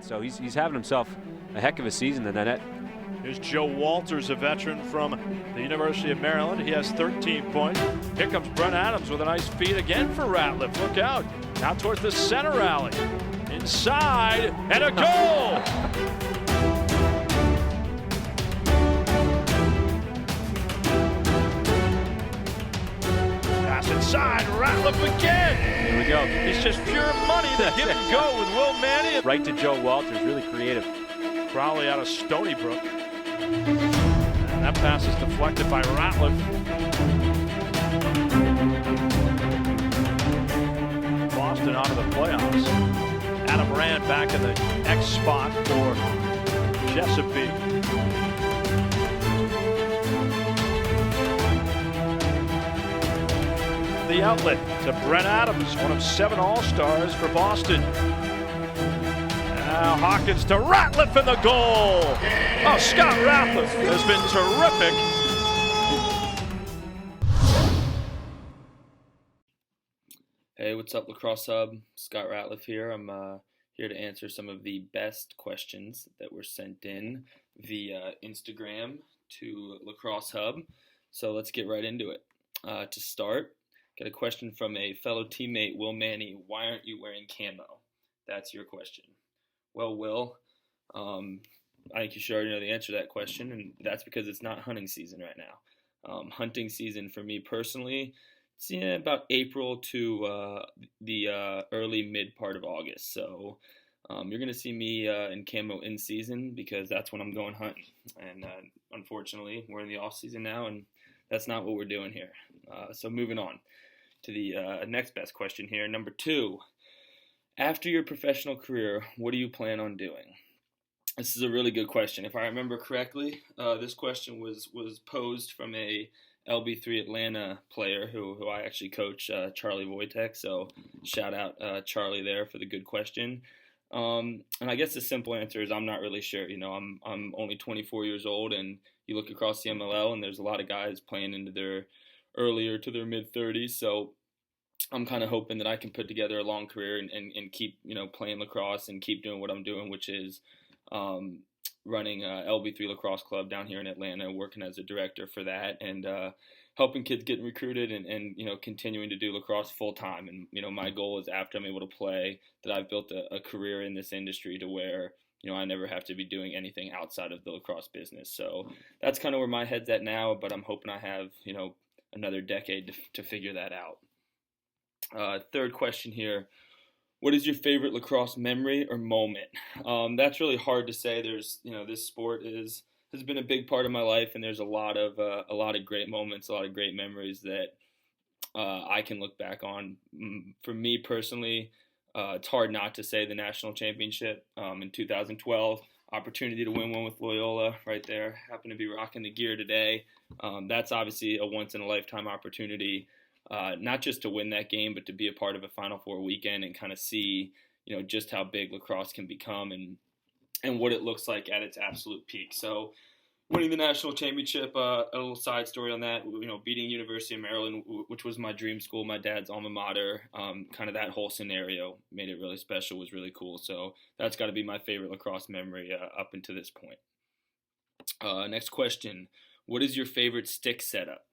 that. So he's having himself a heck of a season in the net. Here's Joe Walters, a veteran from the University of Maryland. He has 13 points. Here comes Brent Adams with a nice feed again for Ratliff. Look out. Now towards the center alley. Inside, and a goal! Pass inside, Ratliff again! Here we go. He's just pure money to give and go with Will Manny. Right to Joe Walters, really creative. Crowley out of Stony Brook. And that pass is deflected by Ratliff. Boston out of the playoffs. Adam Rand back in the X spot for Chesapeake. The outlet to Brent Adams, one of 7 All-Stars for Boston. Now Hawkins to Ratliff in the goal. Oh, Scott Ratliff has been terrific. Hey, what's up, Lacrosse Hub? Scott Ratliff here. I'm here to answer some of the best questions that were sent in via Instagram to Lacrosse Hub. So let's get right into it. To start, got a question from a fellow teammate, Will Manny. Why aren't you wearing camo? That's your question. Well, Will, I think you should already know the answer to that question, and that's because it's not hunting season right now. Hunting season for me personally, it's about April to the early mid part of August. So you're going to see me in camo in season because that's when I'm going hunting. And unfortunately, we're in the off season now, and that's not what we're doing here. So moving on to the next best question here, number 2. After your professional career, what do you plan on doing? This is a really good question. If I remember correctly, this question was posed from a LB3 Atlanta player who I actually coach, Charlie Wojtek. So shout out Charlie there for the good question. And I guess the simple answer is I'm not really sure. You know, I'm only 24 years old, and you look across the MLL, and there's a lot of guys playing into their earlier to their mid 30s. So I'm kind of hoping that I can put together a long career and keep, playing lacrosse and keep doing what I'm doing, which is running LB3 Lacrosse Club down here in Atlanta, working as a director for that, and helping kids get recruited and continuing to do lacrosse full time. And, my goal is after I'm able to play that I've built a career in this industry to where, I never have to be doing anything outside of the lacrosse business. So that's kind of where my head's at now, but I'm hoping I have, another decade to figure that out. Third question here. What is your favorite lacrosse memory or moment? That's really hard to say. There's, this sport has been a big part of my life, and there's a lot of great moments, a lot of great memories that I can look back on. For me personally, it's hard not to say the national championship in 2012. Opportunity to win one with Loyola right there. Happen to be rocking the gear today. That's obviously a once-in-a-lifetime opportunity. Not just to win that game, but to be a part of a Final Four weekend and kind of see, just how big lacrosse can become and what it looks like at its absolute peak. So winning the national championship, a little side story on that, beating University of Maryland, which was my dream school, my dad's alma mater, kind of that whole scenario made it really special, was really cool. So that's got to be my favorite lacrosse memory up until this point. Next question. What is your favorite stick setup?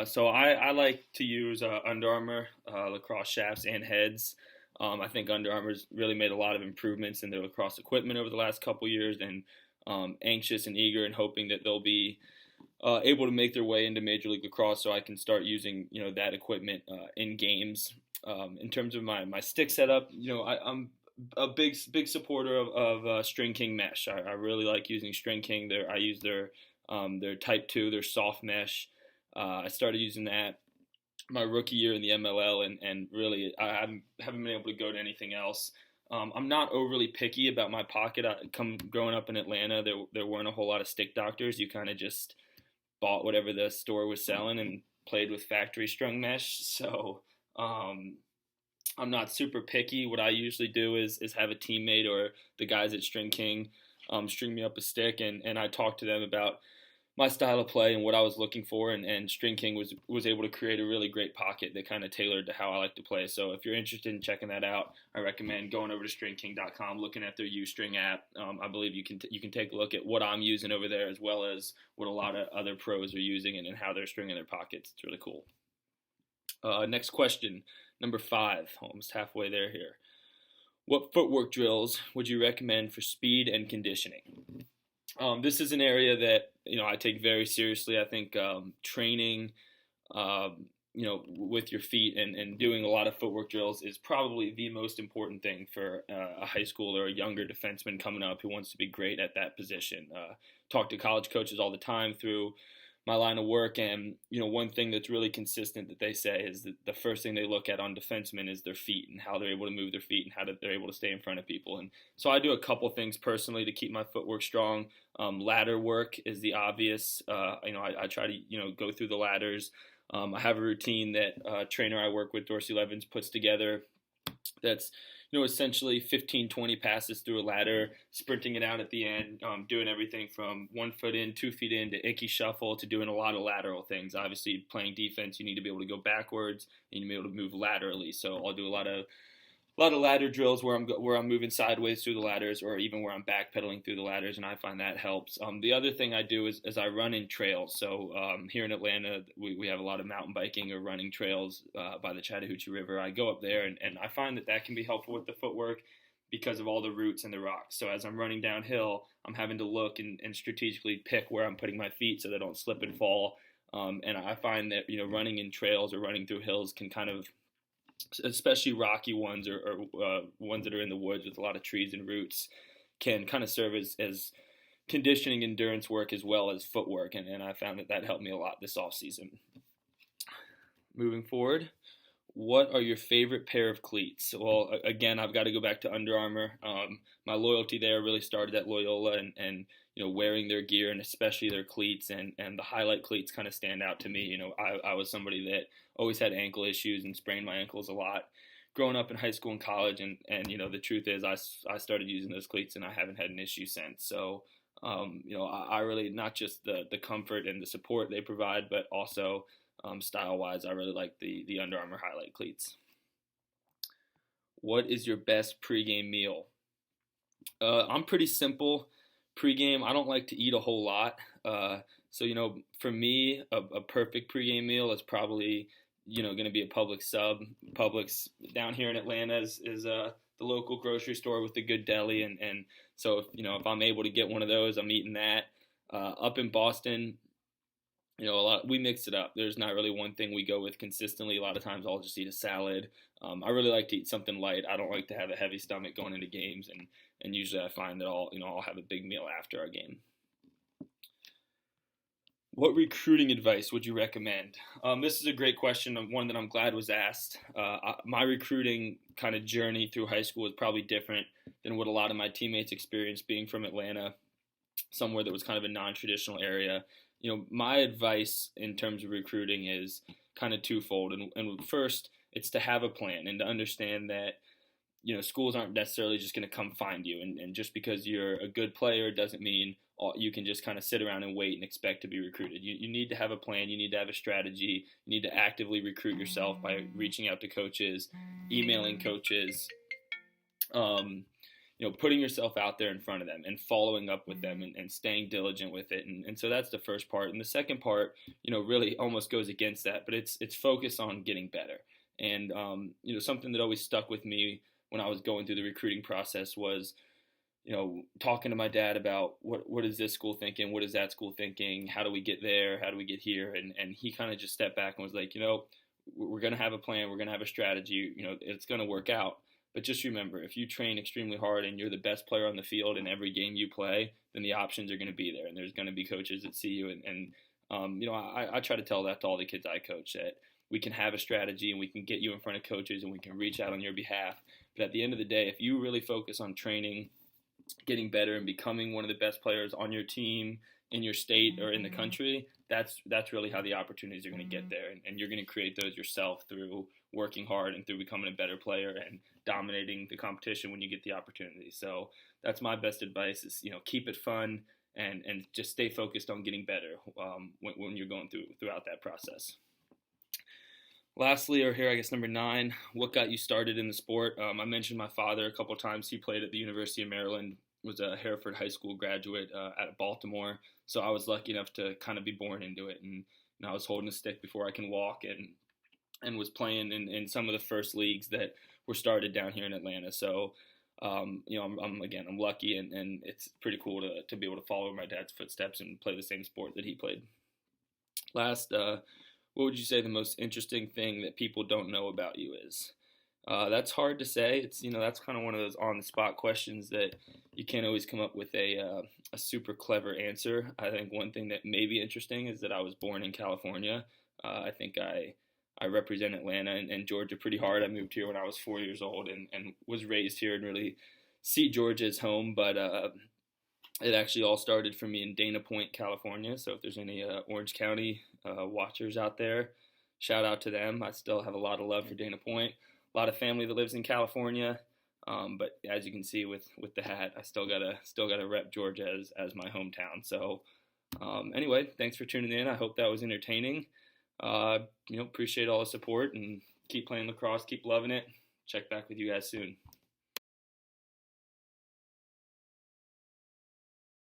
So I like to use Under Armour lacrosse shafts and heads. I think Under Armour's really made a lot of improvements in their lacrosse equipment over the last couple years, and anxious and eager and hoping that they'll be able to make their way into Major League Lacrosse so I can start using that equipment in games. In terms of my stick setup, I'm a big supporter of String King mesh. I really like using String King. I use their Type 2, their soft mesh. I started using that my rookie year in the MLL, and really I haven't been able to go to anything else. I'm not overly picky about my pocket. Growing up in Atlanta, there weren't a whole lot of stick doctors. You kind of just bought whatever the store was selling and played with factory strung mesh. So I'm not super picky. What I usually do is have a teammate or the guys at String King string me up a stick, and I talk to them about my style of play and what I was looking for, and String King was able to create a really great pocket that kind of tailored to how I like to play. So if you're interested in checking that out, I recommend going over to stringking.com, looking at their Ustring app. I believe you can take a look at what I'm using over there, as well as what a lot of other pros are using, and how they're stringing their pockets. It's really cool. Next question, number 5, almost halfway there here. What footwork drills would you recommend for speed and conditioning? This is an area that I take very seriously. I think training, with your feet and doing a lot of footwork drills is probably the most important thing for a high school or a younger defenseman coming up who wants to be great at that position. Talk to college coaches all the time through my line of work, and one thing that's really consistent that they say is that the first thing they look at on defensemen is their feet and how they're able to move their feet and how they're able to stay in front of people. And so I do a couple things personally to keep my footwork strong. Ladder work is the obvious. I try to go through the ladders. I have a routine that a trainer I work with, Dorsey Levins, puts together that's essentially 15-20 passes through a ladder, sprinting it out at the end, doing everything from 1 foot in, 2 feet in, to icky shuffle, to doing a lot of lateral things. Obviously, playing defense, you need to be able to go backwards, and you need to be able to move laterally. So I'll do a lot of ladder drills where I'm moving sideways through the ladders, or even where I'm backpedaling through the ladders, and I find that helps. The other thing I do is I run in trails. So here in Atlanta, we have a lot of mountain biking or running trails by the Chattahoochee River. I go up there, and I find that can be helpful with the footwork because of all the roots and the rocks. So as I'm running downhill, I'm having to look and strategically pick where I'm putting my feet so they don't slip and fall. And I find that running in trails or running through hills can kind of, especially rocky ones or ones that are in the woods with a lot of trees and roots, can kind of serve as conditioning, endurance work, as well as footwork, and I found that helped me a lot this off season. Moving forward, what are your favorite pair of cleats? Well, again, I've got to go back to Under Armour. My loyalty there really started at Loyola, and wearing their gear, and especially their cleats, and the highlight cleats kind of stand out to me. I was somebody that always had ankle issues and sprained my ankles a lot growing up in high school and college, and the truth is I started using those cleats and I haven't had an issue since. So I really, not just the comfort and the support they provide, but also style wise, I really like the Under Armour highlight cleats. What is your best pregame meal? I'm pretty simple. Pregame, I don't like to eat a whole lot. So for me, a perfect pregame meal is probably going to be a Publix sub. Publix down here in Atlanta is the local grocery store with a good deli, and so if I'm able to get one of those, I'm eating that. Up in Boston, we mix it up. There's not really one thing we go with consistently. A lot of times I'll just eat a salad. I really like to eat something light. I don't like to have a heavy stomach going into games, and usually I find that I'll have a big meal after our game. What recruiting advice would you recommend? This is a great question, one that I'm glad was asked. My recruiting kind of journey through high school was probably different than what a lot of my teammates experienced, being from Atlanta, somewhere that was kind of a non-traditional area. My advice in terms of recruiting is kind of twofold. And first, it's to have a plan and to understand that, schools aren't necessarily just going to come find you. And just because you're a good player doesn't mean you can just kind of sit around and wait and expect to be recruited. You need to have a plan. You need to have a strategy. You need to actively recruit yourself by reaching out to coaches, emailing coaches, putting yourself out there in front of them and following up with them and staying diligent with it. And so that's the first part. And the second part, really almost goes against that, but it's focus on getting better. And, something that always stuck with me when I was going through the recruiting process was, talking to my dad about what is this school thinking? What is that school thinking? How do we get there? How do we get here? And he kind of just stepped back and was like, we're going to have a plan. We're going to have a strategy. It's going to work out. But just remember, if you train extremely hard and you're the best player on the field in every game you play, then the options are going to be there, and there's going to be coaches that see you. I try to tell that to all the kids I coach, that we can have a strategy and we can get you in front of coaches and we can reach out on your behalf. But at the end of the day, if you really focus on training, getting better, and becoming one of the best players on your team, in your state, or in the country, that's really how the opportunities are going to get there. And you're going to create those yourself through working hard and through becoming a better player and dominating the competition when you get the opportunity. So that's my best advice is, keep it fun and just stay focused on getting better when you're going throughout that process. Lastly, or here, I guess number 9, what got you started in the sport? I mentioned my father a couple times. He played at the University of Maryland, was a Hereford High School graduate out of Baltimore. So I was lucky enough to kind of be born into it. And I was holding a stick before I can walk and was playing in some of the first leagues that were started down here in Atlanta. So, I'm lucky, and it's pretty cool to be able to follow my dad's footsteps and play the same sport that he played. Last, what would you say the most interesting thing that people don't know about you is? That's hard to say. It's that's kind of one of those on-the-spot questions that you can't always come up with a super clever answer. I think one thing that may be interesting is that I was born in California. I think I represent Atlanta and Georgia pretty hard. I moved here when I was 4 years old and was raised here and really see Georgia as home. But it actually all started for me in Dana Point, California. So if there's any Orange County watchers out there, shout out to them. I still have a lot of love for Dana Point. A lot of family that lives in California, but as you can see with the hat, I still gotta rep Georgia as my hometown. So anyway, thanks for tuning in. I hope that was entertaining. Appreciate all the support and keep playing lacrosse, keep loving it. Check back with you guys soon.